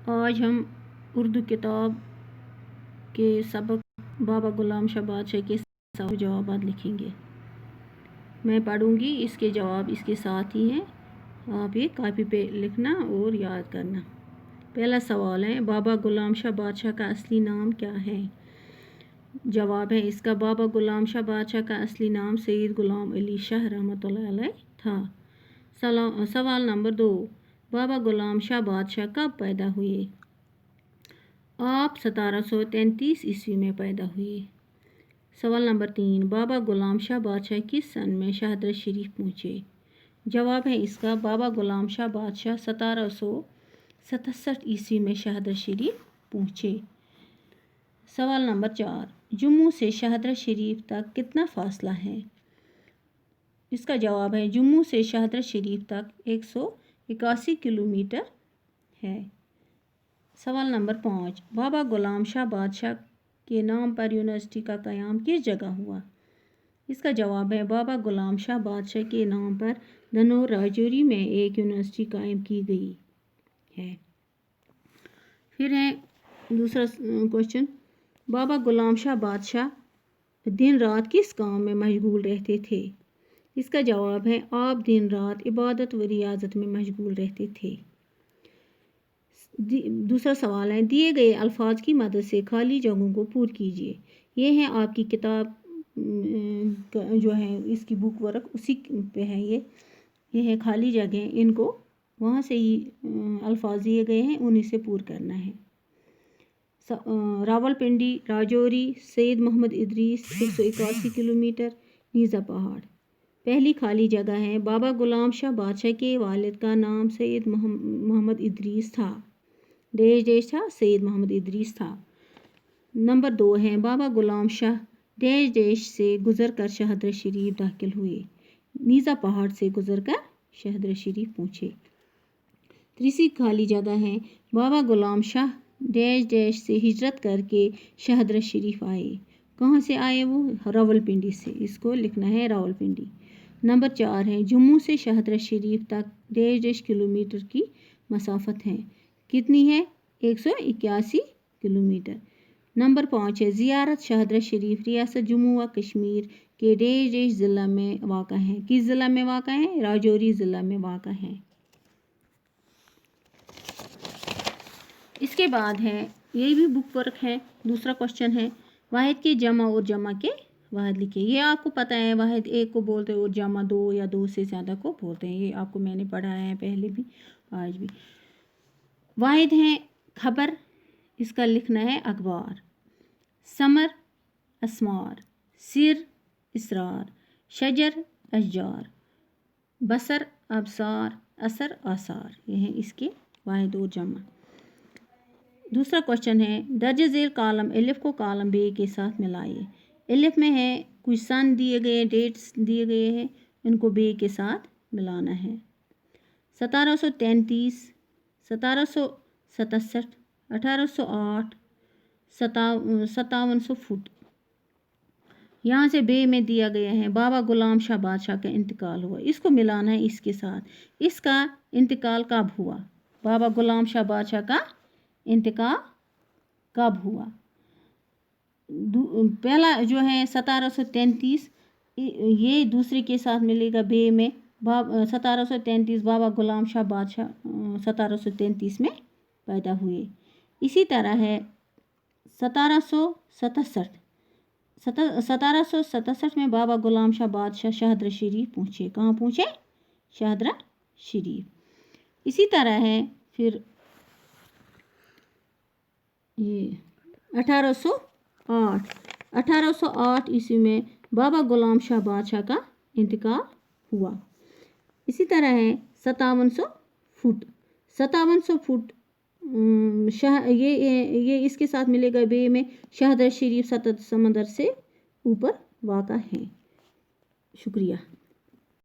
آج ہم اردو کتاب کے سبق بابا غلام شاہ بادشاہ کے سوال جوابات لکھیں گے. میں پڑھوں گی، اس کے جواب اس کے ساتھ ہی ہیں. آپ یہ کاپی پہ لکھنا اور یاد کرنا. پہلا سوال ہے، بابا غلام شاہ بادشاہ کا اصلی نام کیا ہے؟ جواب ہے اس کا، بابا غلام شاہ بادشاہ کا اصلی نام سید غلام علی شاہ رحمۃ اللہ علیہ تھا. سوال نمبر 2، بابا غلام شاہ بادشاہ کب پیدا ہوئے؟ آپ 1733 عیسوی میں پیدا ہوئے. سوال نمبر 3، بابا غلام شاہ بادشاہ کس سن میں شہادرہ شریف پہنچے؟ جواب ہے اس کا، بابا غلام شاہ بادشاہ 1767 عیسوی میں شہادرہ شریف پہنچے. سوال نمبر 4، جموں سے شہادرہ شریف تک کتنا فاصلہ ہے؟ اس کا جواب ہے، جموں سے شہادرہ شریف تک 181 کلومیٹر ہے. سوال نمبر 5، بابا غلام شاہ بادشاہ کے نام پر یونیورسٹی کا قیام کس جگہ ہوا؟ اس کا جواب ہے، بابا غلام شاہ بادشاہ کے نام پر دنور راجوری میں ایک یونیورسٹی قائم کی گئی ہے. پھر ہے دوسرا کوشچن، بابا غلام شاہ بادشاہ دن رات کس کام میں مشغول رہتے تھے؟ اس کا جواب ہے، آپ دن رات عبادت و ریاضت میں مشغول رہتے تھے. دوسرا سوال ہے، دیے گئے الفاظ کی مدد سے خالی جگہوں کو پُر کیجیے. یہ ہے آپ کی کتاب جو ہے اس کی بک ورک اسی پہ ہے. یہ ہے خالی جگہیں، ان کو وہاں سے ہی الفاظ دیے گئے ہیں، انہیں سے پُر کرنا ہے. راول پنڈی، راجوری، سید محمد ادریس 181 کلومیٹر، نیزا پہاڑ. پہلی خالی جگہ ہے، بابا غلام شاہ بادشاہ کے والد کا نام سید محمد ادریس تھا. تھا، سید محمد ادریس تھا. نمبر 2 ہے، بابا غلام شاہ سے گزر کر شہادرہ شریف داخل ہوئے. نیزا پہاڑ سے گزر کر شہادرہ شریف پہنچے. تیسری خالی جگہ ہے، بابا غلام شاہ سے ہجرت کر کے شہادرہ شریف آئے. کہاں سے آئے وہ؟ راول پنڈی سے. اس کو لکھنا ہے راول پنڈی. نمبر 4 ہے، جموں سے شہادرہ شریف تک کلومیٹر کی مسافت ہے. کتنی ہے؟ 181 کلومیٹر. نمبر 5 ہے، زیارت شہادرہ شریف ریاست جموں و کشمیر کے ضلع میں واقع ہے. کس ضلع میں واقع ہے؟ راجوری ضلع میں واقع ہے. اس کے بعد ہے، یہ بھی بک ورک ہے. دوسرا کوشچن ہے، واحد کے جمع اور جمع کے واحد لکھے. یہ آپ کو پتہ ہے، واحد ایک کو بولتے ہیں اور جمع 2 یا 2 سے زیادہ کو بولتے ہیں. یہ آپ کو میں نے پڑھایا ہے پہلے بھی، آج بھی. واحد ہیں خبر، اس کا لکھنا ہے اخبار. ثمر اسمار، سر اسرار، شجر اشجار، بصر ابصار، اثر آثار. یہ ہیں اس کے واحد اور جمع. دوسرا کوشچن ہے، درج ذیل کالم الف کو کالم بے کے ساتھ ملائیے. الف میں ہے کچھ سن دیے گئے، ڈیٹس دیے گئے ہیں، ان کو بے کے ساتھ ملانا ہے. 1733، 1767، 1808، 5700 فٹ. یہاں سے بے میں دیا گیا ہے، بابا غلام شاہ بادشاہ کا انتقال ہوا. اس کو ملانا ہے اس کے ساتھ. اس کا انتقال کب ہوا؟ بابا غلام شاہ بادشاہ کا انتقال کب ہوا؟ پہلا جو ہے 1733، یہ دوسرے کے ساتھ ملے گا بے میں. 1733 بابا غلام شاہ بادشاہ 1733 میں پیدا ہوئے. اسی طرح ہے 1767 میں بابا غلام شاہ بادشاہ شہادرہ شریف پہنچے. کہاں پہنچے؟ شہادرہ شریف. اسی طرح ہے پھر یہ 1808 عیسوی میں بابا غلام شاہ بادشاہ کا انتقال ہوا. اسی طرح ہے 5700 فٹ. 5700 فٹ یہ اس کے ساتھ ملے گا بے میں. شہادرہ شریف 7 سمندر سے اوپر واقع ہے. شکریہ.